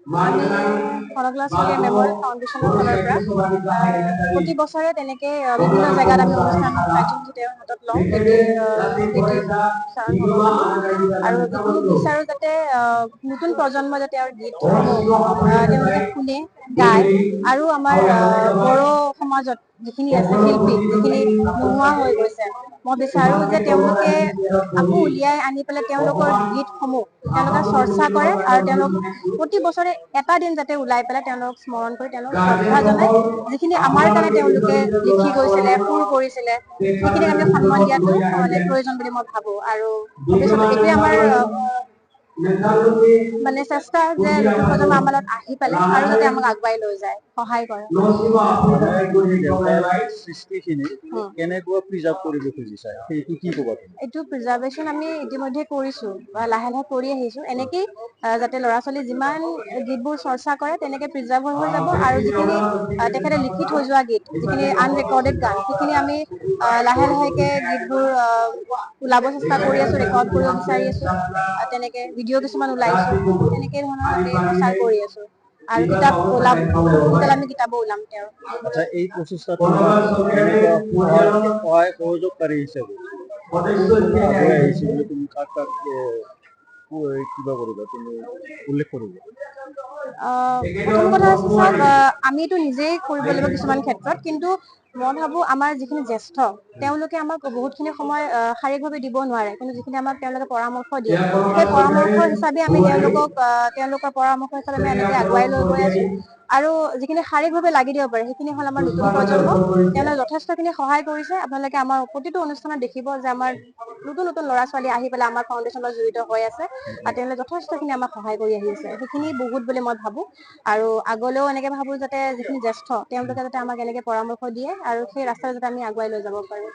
আমি কনকলা চুতীয়া মেমৰিয়েল ফাউণ্ডেশ্যনৰ ফালৰ পৰা প্ৰতি বছৰে তেনেকে বিভিন্ন জেগাত আমি অনুষ্ঠান কাৰ্যসূচী তেওঁৰ হাতত লওঁ আৰু এইখিনি বিচাৰো যাতে নতুন প্ৰজন্ম যাতে তেওঁৰ গীতসমূহ তেওঁলোকে শুনে গায় আৰু আমাৰ বড়ো সমাজত যিখিনি আছে শিল্পী যিখিনি নোহোৱা হৈ গৈছে মই বিচাৰো যে তেওঁলোকে আকৌ উলিয়াই আনি পেলাই তেওঁলোকৰ গীতসমূহ তেওঁলোকে চৰ্চা কৰে আৰু তেওঁলোক প্ৰতি বছৰে এটা দিন যাতে ওলাই পেলাই তেওঁলোকক স্মৰণ কৰি তেওঁলোক শ্ৰদ্ধা জনাই যিখিনি আমাৰ কাৰণে তেওঁলোকে লিখি গৈছিলে সুৰ কৰিছিলে সেইখিনিক আমি সন্মান দিয়াটো মানে প্ৰয়োজন বুলি মই ভাবো আৰু ভৱিষ্যতে এইটোৱে আমাৰ মানে চেষ্টা যে নতুন প্ৰজন্ম আমাৰ লগত আহি পেলাই আৰু যাতে আমাক আগুৱাই লৈ যায় সহায় কৰে এইটো প্ৰিজাৰ্ভেশ্যন আমি ইতিমধ্যে কৰিছো বা লাহে লাহে কৰি আহিছো এনেকেই যাতে ল'ৰা ছোৱালী যিমান গীতবোৰ চৰ্চা কৰে তেনেকে প্ৰিজাৰ্ভ হৈ যাব আৰু যিখিনি তেখেতে লিখি থৈ যোৱা গীত যিখিনি আনৰেকৰ্ডেড গান সেইখিনি আমি লাহে লাহেকে গীতবোৰ ওলাব চেষ্টা কৰি আছো ৰেকৰ্ড কৰিব বিচাৰি আছো তেনেকে ভিডিঅ' কিছুমান ওলাইছো তেনেকে ধৰণৰ আমি প্ৰচাৰ কৰি আছো আৰু কিতাপ ওলাম সোনকালে আমি কিতাপো ওলাম তেওঁৰ এই প্ৰচেষ্টাত সহায় সহযোগকাৰী হিচাপে তুমি কাক কাক কিবা কৰিবা তুমি উল্লেখ কৰিবা প্ৰথম কথা চাওক আমিতো নিজেই কৰিব লাগিব কিছুমান ক্ষেত্ৰত কিন্তু মই ভাবো আমাৰ যিখিনি জ্যেষ্ঠ তেওঁলোকে আমাক বহুতখিনি সময় শাৰীৰিকভাৱে দিব নোৱাৰে কিন্তু যিখিনি আমাক তেওঁলোকে পৰামৰ্শ দিয়ে সেই পৰামৰ্শ হিচাপে আমি তেওঁলোকৰ পৰামৰ্শ হিচাপে আমি এনেকে আগুৱাই লৈ গৈ আছো আৰু যিখিনি শাৰীৰিকভাৱে লাগি দিব পাৰে সেইখিনি হ'ল আমাৰ নতুন প্ৰজন্ম তেওঁলোকে যথেষ্টখিনি সহায় কৰিছে আপোনালোকে আমাৰ প্ৰতিটো অনুষ্ঠানত দেখিব যে আমাৰ নতুন নতুন ল'ৰা ছোৱালী আহি পেলাই আমাৰ ফাউণ্ডেশ্যনত জড়িত হৈ আছে আৰু তেওঁলোকে যথেষ্টখিনি আমাক সহায় কৰি আহি আছে সেইখিনি বহুত বুলি মই ভাবো আৰু আগলৈও এনেকে ভাবো যাতে যিখিনি জ্যেষ্ঠ তেওঁলোকে যাতে আমাক এনেকে পৰামৰ্শ দিয়ে আৰু সেই ৰাস্তাত যাতে আমি আগুৱাই লৈ যাব পাৰো